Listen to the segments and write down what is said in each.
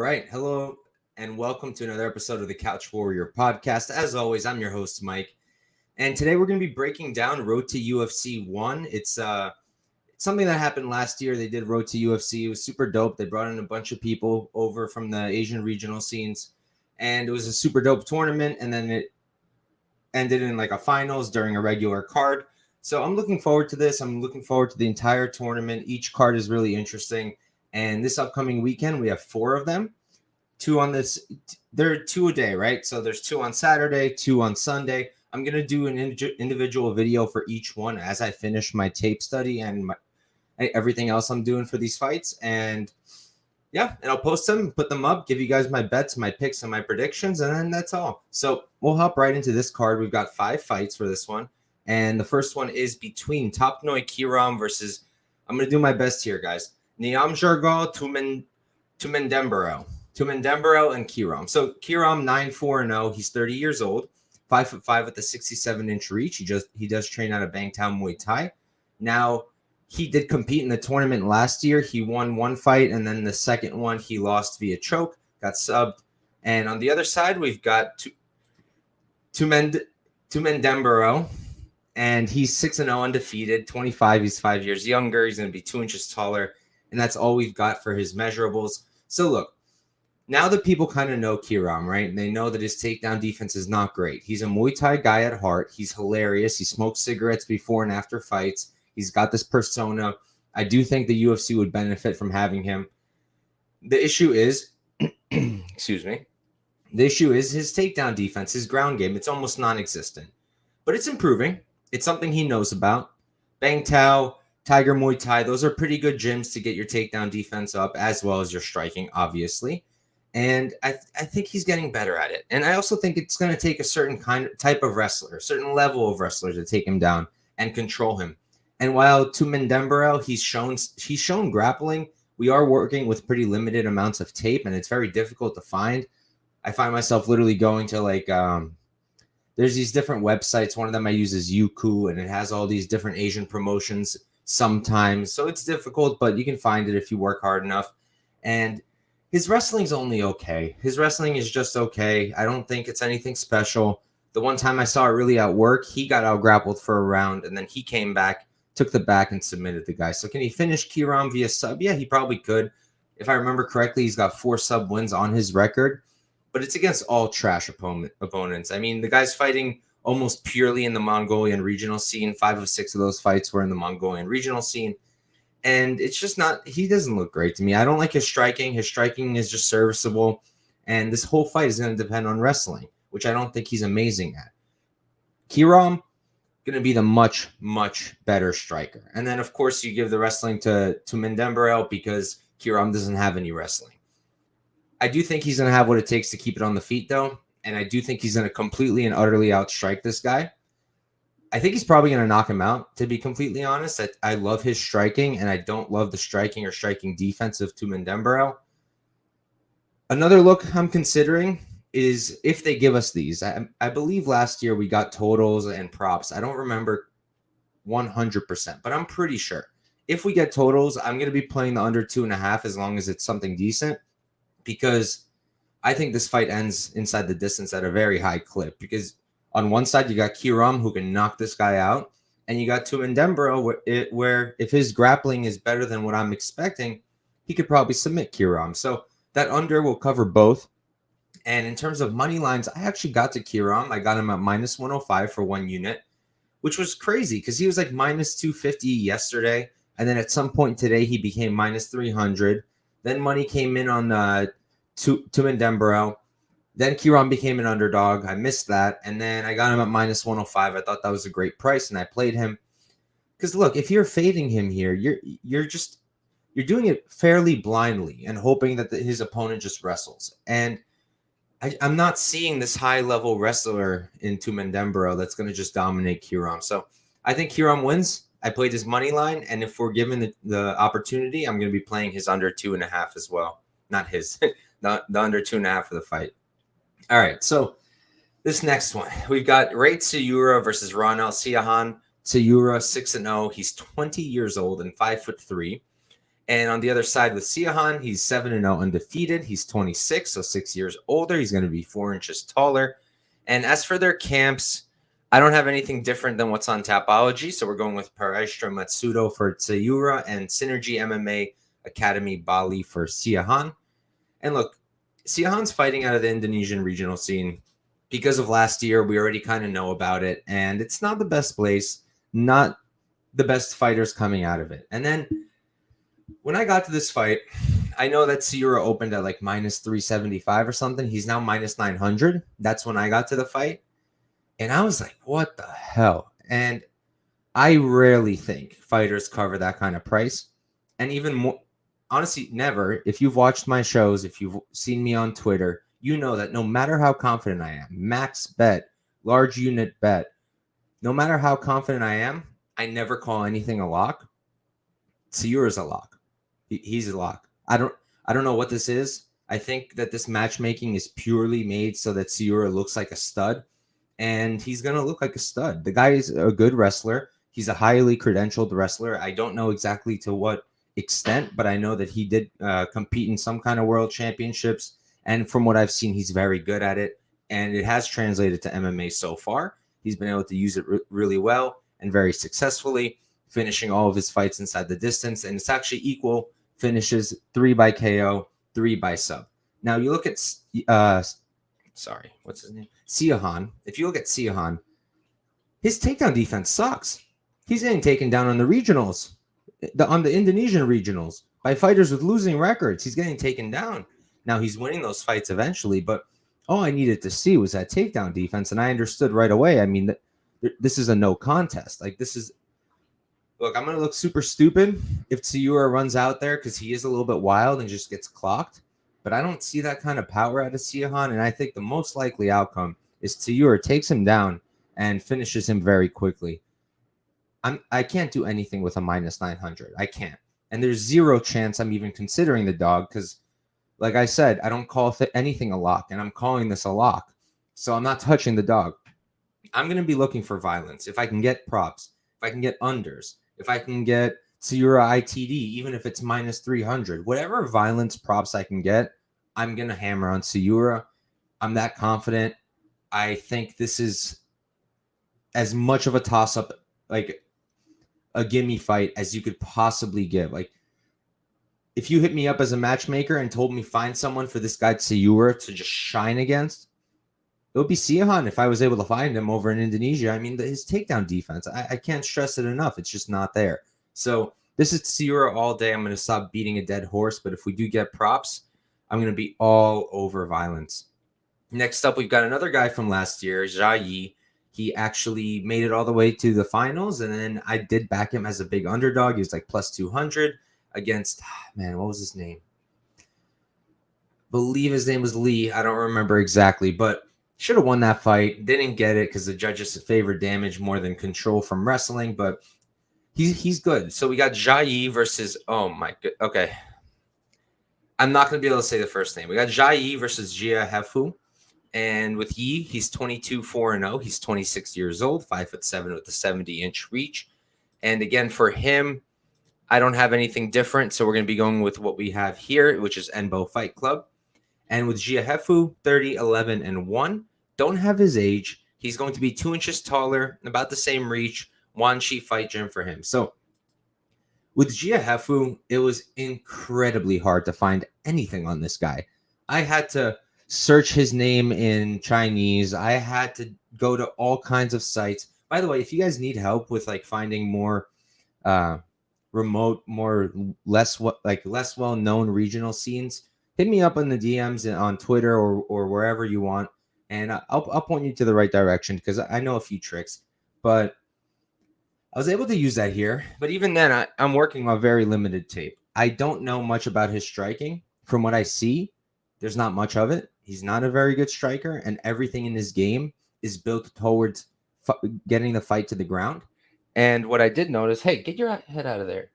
right. Hello and welcome to another episode of the Couch Warrior podcast. As always, I'm your host, Mike. And today we're going to be breaking down Road to UFC 1. It's something that happened last year. They did Road to UFC. It was super dope. They brought in a bunch of people over from the Asian regional scenes. And it was a super dope tournament. And then it ended in like a finals during a regular card. So I'm looking forward to this. I'm looking forward to the entire tournament. Each card is really interesting. And this upcoming weekend, we have 4 of them. 2 on this. There are 2 a day, right? So there's 2 on Saturday, 2 on Sunday. I'm going to do an individual video for each one as I finish my tape study and everything else I'm doing for these fights. And yeah, and I'll post them, put them up, give you guys my bets, my picks, and my predictions. And then that's all. So we'll hop right into this card. We've got 5 fights for this one. And the first one is between Topnoi Kiwram versus, I'm going to do my best here, guys. Nyamjargal, Tumendemberel and Kiwram. So Kiwram 9-4-0. He's 30 years old, 5'5" with a 67-inch reach. He does train out of Bangtao Muay Thai. Now he did compete in the tournament last year. He won 1 fight, and then the second one he lost via choke, got subbed. And on the other side, we've got Tumendemberel. And he's 6-0 undefeated, 25. He's 5 years younger. He's going to be 2 inches taller. And that's all we've got for his measurables. So look, now that people kind of know Kiwram, right? They know that his takedown defense is not great. He's a Muay Thai guy at heart. He's hilarious. He smokes cigarettes before and after fights. He's got this persona. I do think the UFC would benefit from having him. The issue is, excuse me. The issue is his takedown defense, his ground game. It's almost non-existent. But it's improving. It's something he knows about. Bangtao, Tiger Muay Thai, those are pretty good gyms to get your takedown defense up, as well as your striking, obviously. And I think he's getting better at it. And I also think it's going to take a certain type of wrestler, a certain level of wrestler to take him down and control him. And while Tumendemberel, he's shown grappling, we are working with pretty limited amounts of tape, and it's very difficult to find. I find myself literally going to there's these different websites. One of them I use is Youku, and it has all these different Asian promotions sometimes. So it's difficult, but you can find it if you work hard enough. And his wrestling's only okay. His wrestling is just okay. I don't think it's anything special. The one time I saw it really at work, he got out-grappled for a round, and then he came back, took the back, and submitted the guy. So can he finish Kiwram via sub? Yeah, he probably could. If I remember correctly, he's got 4 sub wins on his record. But it's against all trash opponents. I mean, the guy's fighting almost purely in the Mongolian regional scene. 5 of 6 of those fights were in the Mongolian regional scene. And it's just not – he doesn't look great to me. I don't like his striking. His striking is just serviceable. And this whole fight is going to depend on wrestling, which I don't think he's amazing at. Kiwram, going to be the much, much better striker. And then, of course, you give the wrestling to Tumendemberel because Kiwram doesn't have any wrestling. I do think he's going to have what it takes to keep it on the feet, though. And I do think he's going to completely and utterly outstrike this guy. I think he's probably going to knock him out, to be completely honest. I love his striking, and I don't love the striking or striking defense of Tumendemberel. Another look I'm considering is if they give us these. I believe last year we got totals and props. I don't remember 100%, but I'm pretty sure. If we get totals, I'm going to be playing the under 2.5 as long as it's something decent, because I think this fight ends inside the distance at a very high clip, because on one side, you got Kiwram, who can knock this guy out, and you got Tumendemberel, where if his grappling is better than what I'm expecting, he could probably submit Kiwram. So that under will cover both. And in terms of money lines, I actually got to Kiwram. I got him at minus 105 for 1 unit, which was crazy because he was like minus 250 yesterday. And then at some point today, he became minus 300. Then money came in on Tumendemberel. Then Kiwram became an underdog. I missed that. And then I got him at minus 105. I thought that was a great price, and I played him. Because look, if you're fading him here, you're doing it fairly blindly and hoping that his opponent just wrestles. And I'm not seeing this high-level wrestler in Tumendemberel that's going to just dominate Kiwram. So I think Kiwram wins. I played his money line, and if we're given the opportunity, I'm going to be playing his under 2.5 as well. Not his, the under 2.5 for the fight. All right, so this next one, we've got Tsuruya versus Ronal. Siahaan. Tsuruya 6-0. He's 20 years old and 5'3". And on the other side with Siahaan, he's 7-0 undefeated. He's 26, so 6 years older. He's going to be 4 inches taller. And as for their camps, I don't have anything different than what's on Tapology. So we're going with Paraistra Matsudo for Tsuruya and Synergy MMA Academy Bali for Siahaan. And look, Siahaan's fighting out of the Indonesian regional scene. Because of last year, we already kind of know about it. And it's not the best place, not the best fighters coming out of it. And then when I got to this fight, I know that Tsuruya opened at like minus 375 or something. He's now minus 900. That's when I got to the fight. And I was like, what the hell? And I rarely think fighters cover that kind of price. And even more, honestly, never. If you've watched my shows, if you've seen me on Twitter, you know that no matter how confident I am, max bet, large unit bet, no matter how confident I am, I never call anything a lock. Tsuruya's a lock. He's a lock. I don't know what this is. I think that this matchmaking is purely made so that Tsuruya looks like a stud, and he's going to look like a stud. The guy is a good wrestler. He's a highly credentialed wrestler. I don't know exactly to what extent, but I know that he did compete in some kind of world championships, and from what I've seen, he's very good at it, and it has translated to MMA so far. He's been able to use it really well and very successfully, finishing all of his fights inside the distance, and it's actually equal finishes 3 by KO, 3 by sub. Now you look at what's his name? Siahaan. If you look at Siahaan, his takedown defense sucks. He's getting taken down on the regionals, on the Indonesian regionals, by fighters with losing records. He's getting taken down. Now he's winning those fights eventually, but all I needed to see was that takedown defense, and I understood right away. I mean, this is a no contest. Like, this is, look, I'm going to look super stupid if Tsuruya runs out there because he is a little bit wild and just gets clocked. But I don't see that kind of power out of Siahaan, and I think the most likely outcome is Tsuruya takes him down and finishes him very quickly. I can't do anything with a minus 900. I can't. And there's zero chance I'm even considering the dog because, like I said, I don't call anything a lock, and I'm calling this a lock. So I'm not touching the dog. I'm going to be looking for violence. If I can get props, if I can get unders, if I can get Tsuruya ITD, even if it's minus 300, whatever violence props I can get, I'm going to hammer on Tsuruya. I'm that confident. I think this is as much of a toss-up, like a gimme fight as you could possibly give. Like, if you hit me up as a matchmaker and told me find someone for this guy Tsuruya to just shine against, it would be Siahaan if I was able to find him over in Indonesia. I mean, his takedown defense, I can't stress it enough. It's just not there. So this is Tsuruya all day. I'm going to stop beating a dead horse. But if we do get props, I'm going to be all over violence. Next up, we've got another guy from last year, Zha Yi. He actually made it all the way to the finals. And then I did back him as a big underdog. He was like plus 200 against, man, what was his name? Believe his name was Lee. I don't remember exactly, but should have won that fight. Didn't get it because the judges favored damage more than control from wrestling, but he's good. So we got Zha Yi versus, oh my god, okay. I'm not going to be able to say the first name. We got Zha Yi versus Jiahefu. And with Yi, he's 22-4-0. He's 26 years old, 5'7" with a 70-inch reach. And again, for him, I don't have anything different. So we're going to be going with what we have here, which is Enbo Fight Club. And with Jiahefu, 30-11-1. Don't have his age. He's going to be 2 inches taller, about the same reach. Wanshi Fight Gym for him. So with Jiahefu, it was incredibly hard to find anything on this guy. I had to search his name in Chinese. I had to go to all kinds of sites. By the way, if you guys need help with like finding more remote, less well-known regional scenes, hit me up on the DMs on Twitter or wherever you want, and I'll point you to the right direction because I know a few tricks. But I was able to use that here. But even then, I'm working on very limited tape. I don't know much about his striking. From what I see, there's not much of it. He's not a very good striker, and everything in his game is built towards getting the fight to the ground. And what I did notice, hey, get your head out of there.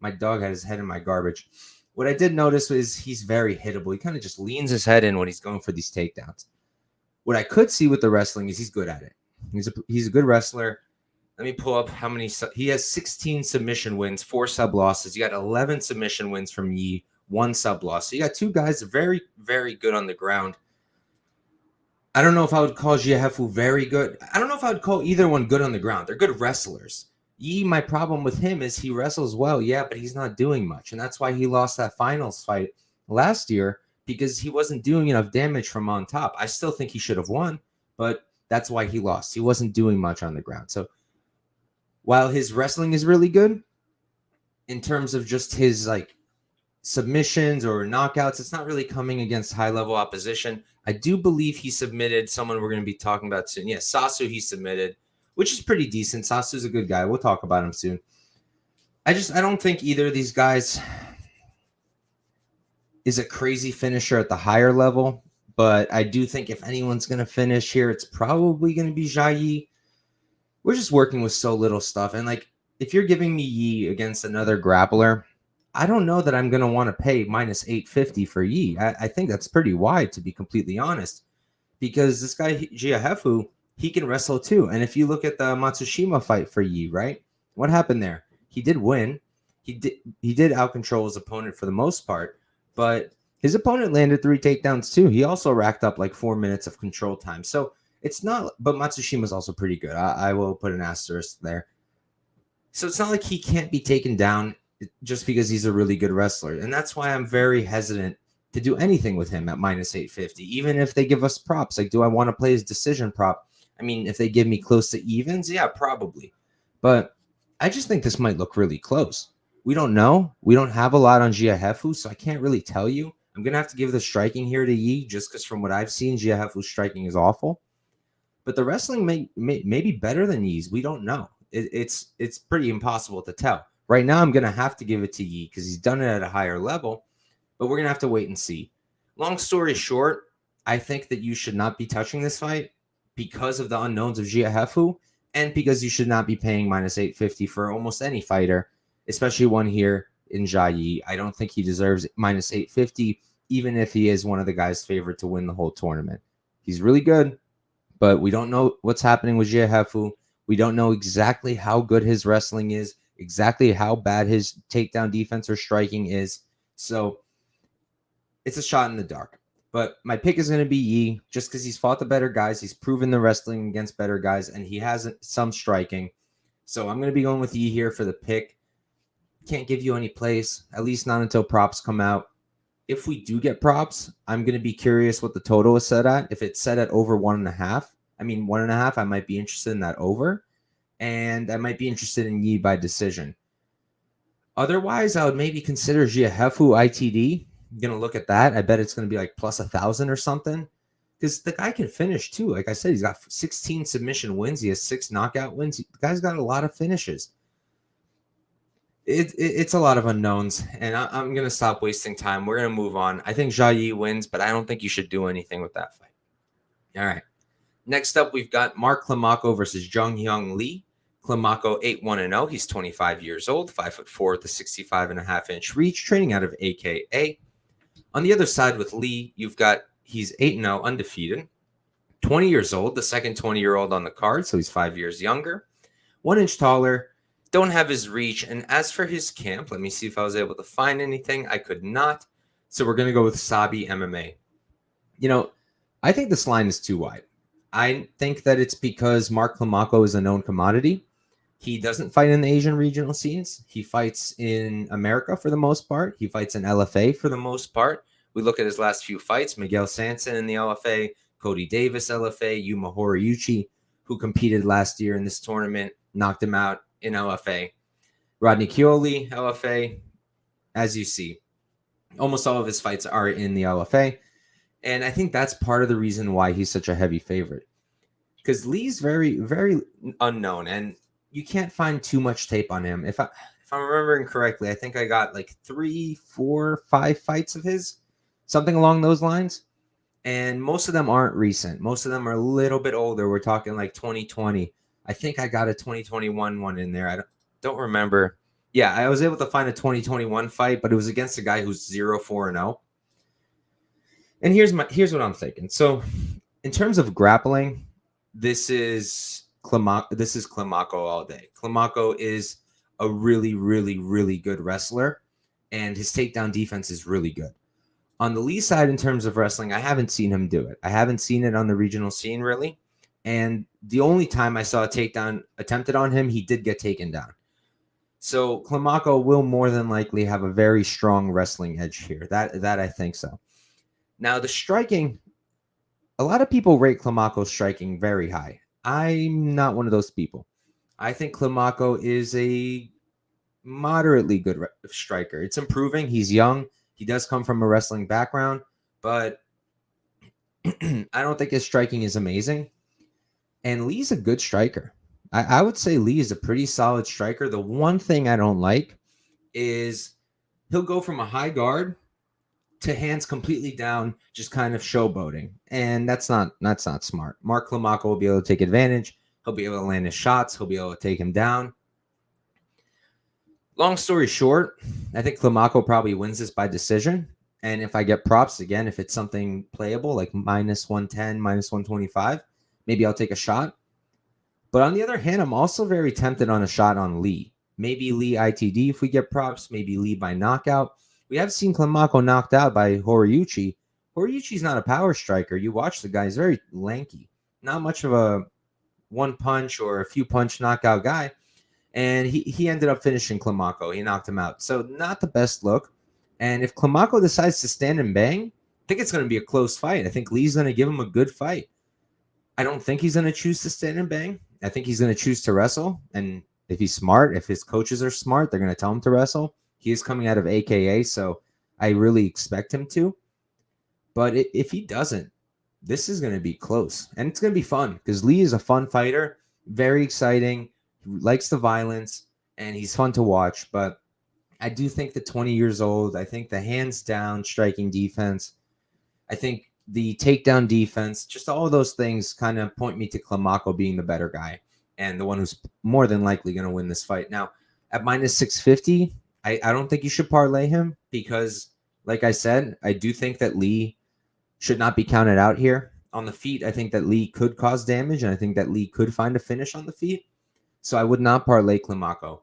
My dog had his head in my garbage. What I did notice was he's very hittable. He kind of just leans his head in when he's going for these takedowns. What I could see with the wrestling is he's good at it. He's a good wrestler. Let me pull up how many. He has 16 submission wins, 4 sub losses. You got 11 submission wins from Yi, 1 sub loss. So you got 2 guys very, very good on the ground. I don't know if I would call Jiahefu very good. I don't know if I would call either one good on the ground. They're good wrestlers. Yi, my problem with him is he wrestles well, yeah, but he's not doing much. And that's why he lost that finals fight last year, because he wasn't doing enough damage from on top. I still think he should have won, but that's why he lost. He wasn't doing much on the ground. So while his wrestling is really good, in terms of just his like submissions or knockouts, it's not really coming against high-level opposition. I do believe he submitted someone we're going to be talking about soon. Yeah, Sasu he submitted, which is pretty decent. Sasu's a good guy. We'll talk about him soon. I don't think either of these guys is a crazy finisher at the higher level, but I do think if anyone's going to finish here, it's probably going to be Zha Yi. We're just working with so little stuff. And like, if you're giving me Yi against another grappler, I don't know that I'm going to want to pay minus 850 for Yi. I think that's pretty wide, to be completely honest, because this guy, Jiahefu, he can wrestle too. And if you look at the Matsushima fight for Yi, right? What happened there? He did win. He did out-control his opponent for the most part, but his opponent landed 3 takedowns too. He also racked up like 4 minutes of control time. So it's not, but Matsushima's also pretty good. I will put an asterisk there. So it's not like he can't be taken down just because he's a really good wrestler. And that's why I'm very hesitant to do anything with him at minus 850, even if they give us props. Like, do I want to play his decision prop? I mean, if they give me close to evens, yeah, probably. But I just think this might look really close. We don't know. We don't have a lot on Jiahefu, so I can't really tell you. I'm going to have to give the striking here to Yi, just because from what I've seen, Jiahefu's striking is awful. But the wrestling may be better than Yi's. We don't know. It's pretty impossible to tell. Right now, I'm going to have to give it to Yi because he's done it at a higher level, but we're going to have to wait and see. Long story short, I think that you should not be touching this fight because of the unknowns of Jiahefu, and because you should not be paying minus 850 for almost any fighter, especially one here in Zha Yi. I don't think he deserves minus 850, even if he is one of the guys favored to win the whole tournament. He's really good, but we don't know what's happening with Jiahefu. We don't know exactly how good his wrestling is, exactly how bad his takedown defense or striking is. So it's a shot in the dark. But my pick is going to be Yi, just because he's fought the better guys. He's proven the wrestling against better guys, and he has some striking. So I'm going to be going with Yi here for the pick. Can't give you any plays, at least not until props come out. If we do get props, I'm going to be curious what the total is set at. If it's set at over 1.5, I might be interested in that over. And I might be interested in Yi by decision. Otherwise, I would maybe consider Jiahefu ITD. I'm going to look at that. I bet it's going to be like plus 1,000 or something. Because the guy can finish too. Like I said, he's got 16 submission wins. He has 6 knockout wins. The guy's got a lot of finishes. It's a lot of unknowns, and I'm going to stop wasting time. We're going to move on. I think Zha Yi wins, but I don't think you should do anything with that fight. All right. Next up, we've got Mark Climaco versus Jung Hyun Lee. Climaco 8-1-0. He's 25 years old, 5'4" with a 65.5-inch reach, training out of AKA. On the other side with Lee, you've got he's 8-0, undefeated, 20 years old, the second 20-year-old on the card, so he's 5 years younger, 1 inch taller, don't have his reach. And as for his camp, let me see if I was able to find anything. I could not. So we're going to go with Sabi MMA. You know, I think this line is too wide. I think that it's because Mark Climaco is a known commodity. He doesn't fight in the Asian regional scenes. He fights in America for the most part. He fights in LFA for the most part. We look at his last few fights, Miguel Sanson in the LFA, Cody Davis LFA, Yuma Horiyuchi, who competed last year in this tournament, knocked him out in LFA. Rodney Chioli, LFA, as you see. Almost all of his fights are in the LFA. And I think that's part of the reason why he's such a heavy favorite. Because Lee's very, very unknown, and you can't find too much tape on him. If I'm remembering correctly, I think I got like 3, 4, 5 fights of his, something along those lines. And most of them aren't recent. Most of them are a little bit older. We're talking like 2020. I think I got a 2021 one in there. I don't remember. Yeah, I was able to find a 2021 fight, but it was against a guy who's 0-4-0. And here's what I'm thinking. So in terms of grappling, this is this is Climaco all day. Climaco is a really, really, really good wrestler, and his takedown defense is really good. On the Lee side, in terms of wrestling, I haven't seen him do it. I haven't seen it on the regional scene, really. And the only time I saw a takedown attempted on him, he did get taken down. So Climaco will more than likely have a very strong wrestling edge here. That I think so. Now, the striking, a lot of people rate Climaco's striking very high. I'm not one of those people. I think Climaco is a moderately good striker. It's improving. He's young. He does come from a wrestling background, but I don't think his striking is amazing. And Lee's a good striker. I would say Lee is a pretty solid striker. The one thing I don't like is he'll go from a high guard to hands completely down, just kind of showboating. And that's not smart. Mark Climaco will be able to take advantage. He'll be able to land his shots. He'll be able to take him down. Long story short, I think Climaco probably wins this by decision. And if I get props, again, if it's something playable, like minus 110, minus 125, maybe I'll take a shot. But on the other hand, I'm also very tempted on a shot on Lee. Maybe Lee ITD if we get props. Maybe Lee by knockout. We have seen Climaco knocked out by Horiyuchi. Horiyuchi's not a power striker. You watch the guy. He's very lanky. Not much of a one punch or a few punch knockout guy. And he ended up finishing Climaco. He knocked him out. So not the best look. And if Climaco decides to stand and bang, I think it's going to be a close fight. I think Lee's going to give him a good fight. I don't think he's going to choose to stand and bang. I think he's going to choose to wrestle. And if he's smart, if his coaches are smart, they're going to tell him to wrestle. He is coming out of AKA, so I really expect him to. But if he doesn't, this is going to be close. And it's going to be fun because Lee is a fun fighter, very exciting, likes the violence, and he's fun to watch. But I do think the 20 years old, I think the hands down striking defense, I think the takedown defense, just all of those things kind of point me to Climaco being the better guy and the one who's more than likely going to win this fight. Now, at minus 650, I don't think you should parlay him because, like I said, I do think that Lee should not be counted out here. On the feet, I think that Lee could cause damage, and I think that Lee could find a finish on the feet. So I would not parlay Climaco.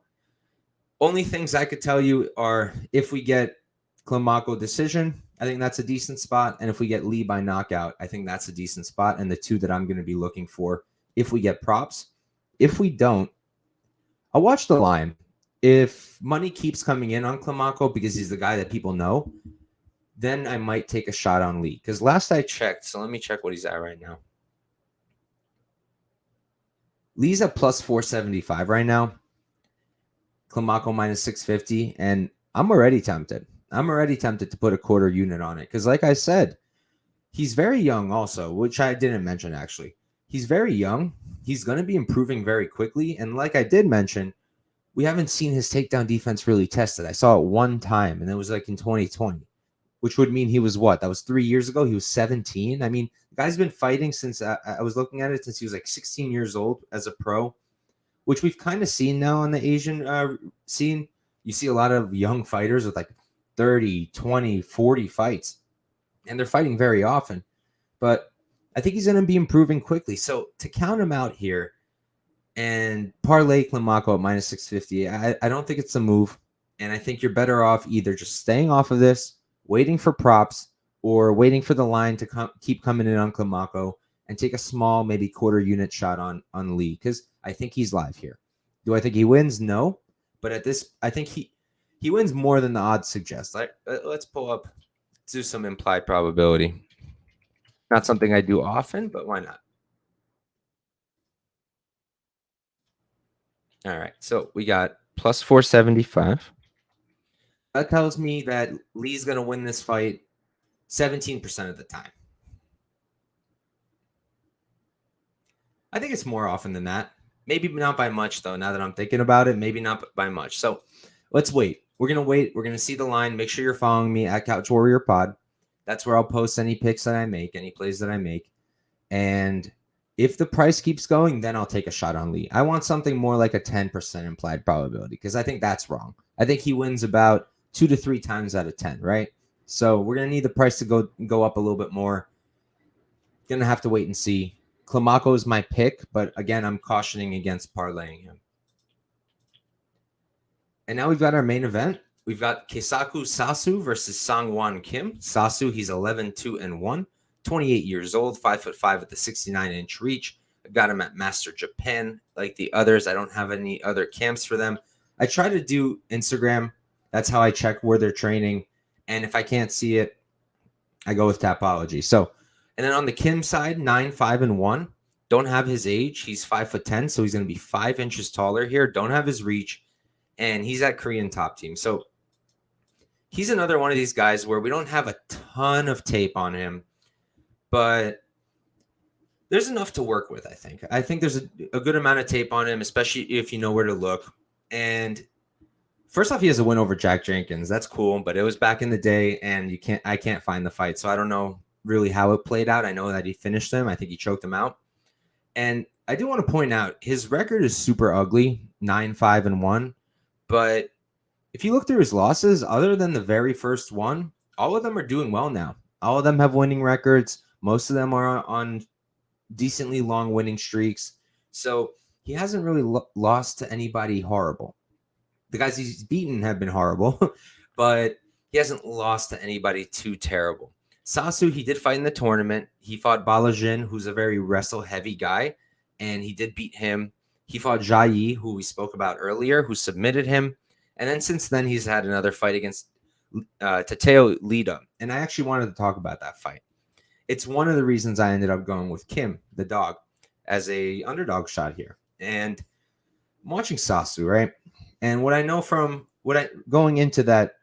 Only things I could tell you are if we get Climaco decision, I think that's a decent spot. And if we get Lee by knockout, I think that's a decent spot. And the two that I'm going to be looking for if we get props. If we don't, I'll watch the line. If money keeps coming in on Climaco because he's the guy that people know, then I might take a shot on Lee. Because last I checked, so let me check what he's at right now. Lee's at plus 475 right now. Climaco minus 650. And I'm already tempted. I'm already tempted to put a quarter unit on it. Because like I said, he's very young also, which I didn't mention actually. He's very young. He's going to be improving very quickly. And like I did mention, we haven't seen his takedown defense really tested. I saw it one time, and it was like in 2020, which would mean he was what? That was 3 years ago. He was 17. I mean, the guy's been fighting since I was looking at it since he was like 16 years old as a pro, which we've kind of seen now on the Asian scene. You see a lot of young fighters with like 30, 20, 40 fights, and they're fighting very often. But I think he's going to be improving quickly. So to count him out here and parlay Climaco at minus 650, I don't think it's a move. And I think you're better off either just staying off of this, waiting for props, or waiting for the line to keep coming in on Climaco and take a small, maybe quarter unit shot on Lee, because I think he's live here. Do I think he wins? No. But at this, I think he wins more than the odds suggest. Let's do some implied probability. Not something I do often, but why not? All right, so we got plus 475. That tells me that Lee's going to win this fight 17% of the time. I think it's more often than that. Maybe not by much, though, now that I'm thinking about it. Maybe not by much. So let's wait. We're going to wait. We're going to see the line. Make sure you're following me at Couch Warrior Pod. That's where I'll post any picks that I make, any plays that I make. And if the price keeps going, then I'll take a shot on Lee. I want something more like a 10% implied probability because I think that's wrong. I think he wins about 2 to 3 times out of 10, right? So we're going to need the price to go up a little bit more. Going to have to wait and see. Climaco is my pick, but again, I'm cautioning against parlaying him. And now we've got our main event. We've got Keisuke Sasu versus Sangwon Kim. Sasu, he's 11-2-1, 28 years old, 5'5" with the 69-inch reach. I got him at Master Japan. Like the others, I don't have any other camps for them. I try to do Instagram. That's how I check where they're training. And if I can't see it, I go with Tapology. So, and then on the Kim side, 9-5-1. Don't have his age. He's 5'10", so he's going to be 5 inches taller here. Don't have his reach. And he's at Korean Top Team. So he's another one of these guys where we don't have a ton of tape on him, but there's enough to work with, I think. I think there's a good amount of tape on him, especially if you know where to look. And first off, he has a win over Jack Jenkins. That's cool, but it was back in the day, and I can't find the fight, so I don't know really how it played out. I know that he finished him. I think he choked him out. And I do want to point out his record is super ugly, 9-5-1. But if you look through his losses, other than the very first one, all of them are doing well now. All of them have winning records. Most of them are on decently long winning streaks. So he hasn't really lost to anybody horrible. The guys he's beaten have been horrible, but he hasn't lost to anybody too terrible. Sasu, he did fight in the tournament. He fought Balajin, who's a very wrestle-heavy guy, and he did beat him. He fought Zha Yi, who we spoke about earlier, who submitted him. And then since then, he's had another fight against Tateo Lida. And I actually wanted to talk about that fight. It's one of the reasons I ended up going with Kim, the dog, as a underdog shot here. And I'm watching Sasu, right? And what I know from going into that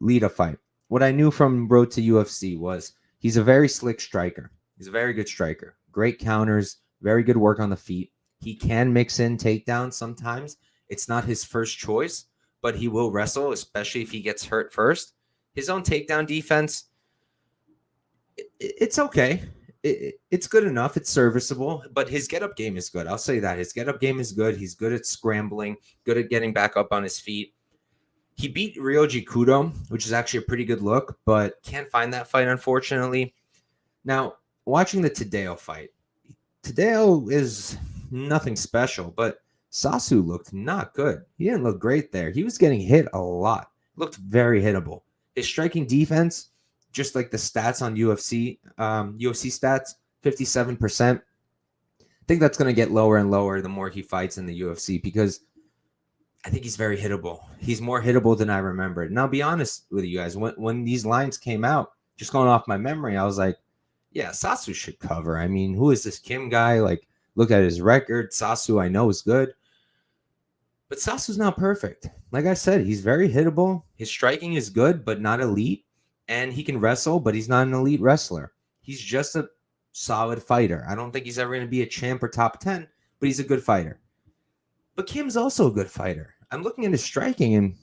Lida fight, what I knew from Road to UFC was he's a very slick striker. He's a very good striker. Great counters, very good work on the feet. He can mix in takedowns sometimes. It's not his first choice, but he will wrestle, especially if he gets hurt first. His own takedown defense, it's okay. It's good enough. It's serviceable, but his get-up game is good. I'll say that. His get-up game is good. He's good at scrambling, good at getting back up on his feet. He beat Ryoji Kudo, which is actually a pretty good look, but can't find that fight, unfortunately. Now, watching the Tadeo fight, Tadeo is nothing special, but Sasu looked not good. He didn't look great there. He was getting hit a lot. Looked very hittable. His striking defense, just like the stats on UFC stats, 57%. I think that's going to get lower and lower the more he fights in the UFC because I think he's very hittable. He's more hittable than I remembered. And I'll be honest with you guys, when these lines came out, just going off my memory, I was like, yeah, Sasu should cover. I mean, who is this Kim guy? Like, look at his record. Sasu, I know, is good. But Sasu's not perfect. Like I said, he's very hittable. His striking is good, but not elite. And he can wrestle, but he's not an elite wrestler. He's just a solid fighter. I don't think he's ever going to be a champ or top 10, but he's a good fighter. But Kim's also a good fighter. I'm looking at his striking and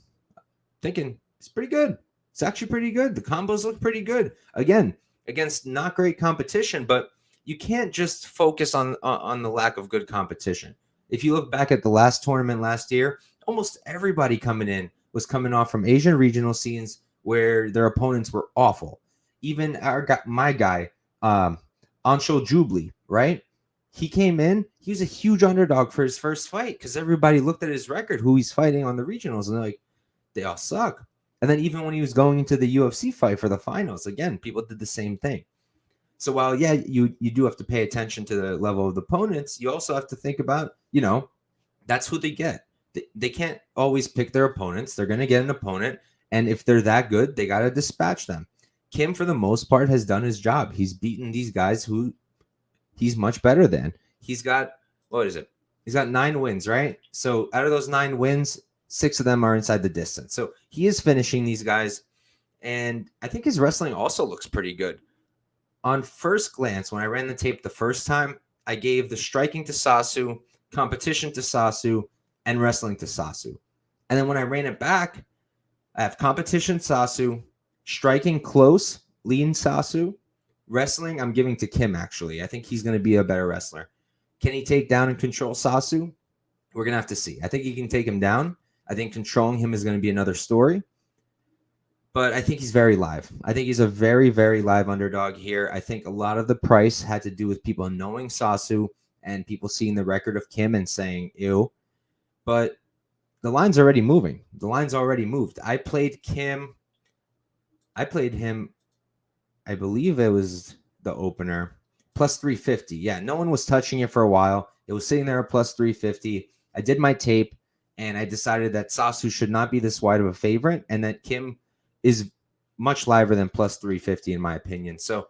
thinking, it's pretty good. It's actually pretty good. The combos look pretty good. Again, against not great competition, but you can't just focus on the lack of good competition. If you look back at the last tournament last year, almost everybody was coming off from Asian regional scenes where their opponents were awful. Even my guy, Anshul Jubli, right? He came in, he was a huge underdog for his first fight because everybody looked at his record, who he's fighting on the regionals, and they're like, they all suck. And then even when he was going into the UFC fight for the finals, again, people did the same thing. So while, yeah, you do have to pay attention to the level of the opponents, you also have to think about, that's who they get. They can't always pick their opponents. They're going to get an opponent. And if they're that good, they got to dispatch them. Kim, for the most part, has done his job. He's beaten these guys who he's much better than. He's got, He's got 9 wins, right? So out of those 9 wins, 6 of them are inside the distance. So he is finishing these guys. And I think his wrestling also looks pretty good. On first glance, when I ran the tape the first time, I gave the striking to Sasu, competition to Sasu, and wrestling to Sasu. And then when I ran it back, I have competition Sasu, striking close, lean Sasu, wrestling I'm giving to Kim, actually. I think he's going to be a better wrestler. Can he take down and control Sasu? We're going to have to see. I think he can take him down. I think controlling him is going to be another story. But I think he's very live. I think he's a very, very live underdog here. I think a lot of the price had to do with people knowing Sasu and people seeing the record of Kim and saying, ew. But the line's already moving. The line's already moved. I played him, I believe it was the opener, plus 350. Yeah, no one was touching it for a while. It was sitting there at plus 350. I did my tape, and I decided that Sasu should not be this wide of a favorite, and that Kim is much liver than plus 350 in my opinion. So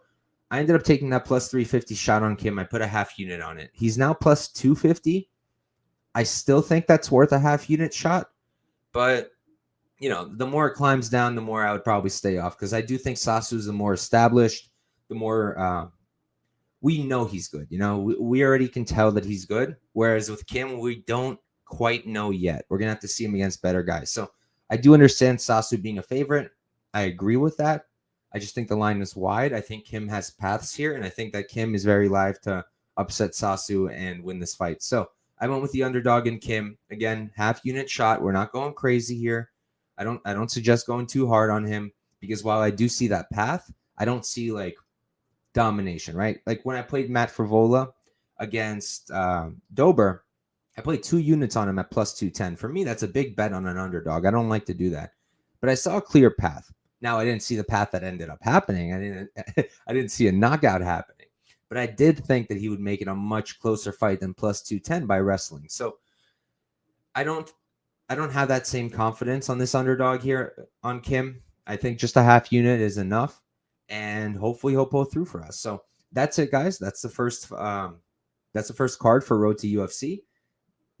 I ended up taking that plus 350 shot on Kim. I put a half unit on it. He's now plus 250. I still think that's worth a half unit shot, but the more it climbs down, the more I would probably stay off, because I do think Sasu is the more established, the more we know he's good. We already can tell that he's good, whereas with Kim, we don't quite know yet. We're going to have to see him against better guys. So I do understand Sasu being a favorite. I agree with that. I just think the line is wide. I think Kim has paths here, and I think that Kim is very live to upset Sasu and win this fight. So I went with the underdog in Kim. Again, half unit shot. We're not going crazy here. I don't suggest going too hard on him, because while I do see that path, I don't see like domination, right? Like when I played Matt Frivola against Dober, I played 2 units on him at plus 210. For me, that's a big bet on an underdog. I don't like to do that. But I saw a clear path. Now, I didn't see the path that ended up happening. I didn't see a knockout happening. But I did think that he would make it a much closer fight than plus 210 by wrestling. So I don't have that same confidence on this underdog here on Kim. I think just a half unit is enough, and hopefully he'll pull through for us. So that's it, guys. That's the first card for Road to UFC.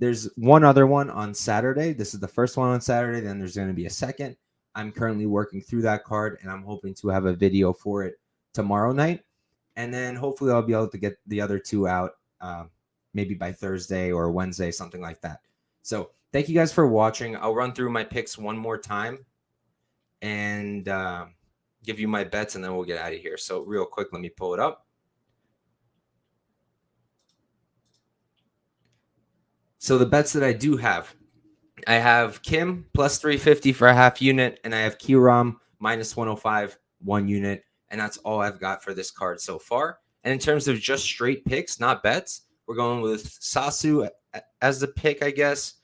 There's one other one on Saturday. This is the first one on Saturday. Then there's going to be a second. I'm currently working through that card, and I'm hoping to have a video for it tomorrow night. And then hopefully I'll be able to get the other 2 out maybe by Thursday or Wednesday, something like that. So thank you guys for watching. I'll run through my picks one more time and give you my bets, and then we'll get out of here. So real quick, let me pull it up. So the bets that I do have, I have Kim plus 350 for a half unit, and I have Kiwram minus 105, 1 unit. And that's all I've got for this card so far. And in terms of just straight picks, not bets, we're going with Sasu as the pick, I guess.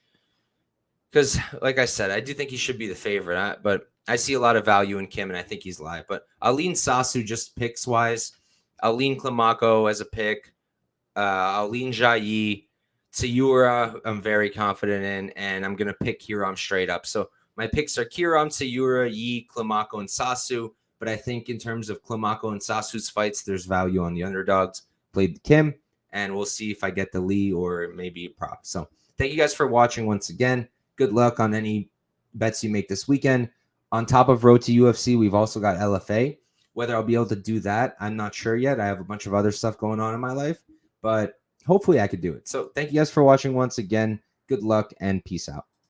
Because, like I said, I do think he should be the favorite, but I see a lot of value in Kim, and I think he's live. But I'll lean Sasu just picks-wise. I'll lean Climaco as a pick. I'll lean Zha Yi. Tsuruya, I'm very confident in, and I'm going to pick Kiwram straight up. So my picks are Kiwram, Tsuruya, Yi, Climaco, and Sasu. But I think in terms of Climaco and Sasu's fights, there's value on the underdogs. Played Kim, and we'll see if I get the Lee or maybe a prop. So thank you guys for watching once again. Good luck on any bets you make this weekend. On top of Road to UFC, we've also got LFA. Whether I'll be able to do that, I'm not sure yet. I have a bunch of other stuff going on in my life, but hopefully I could do it. So thank you guys for watching once again. Good luck and peace out.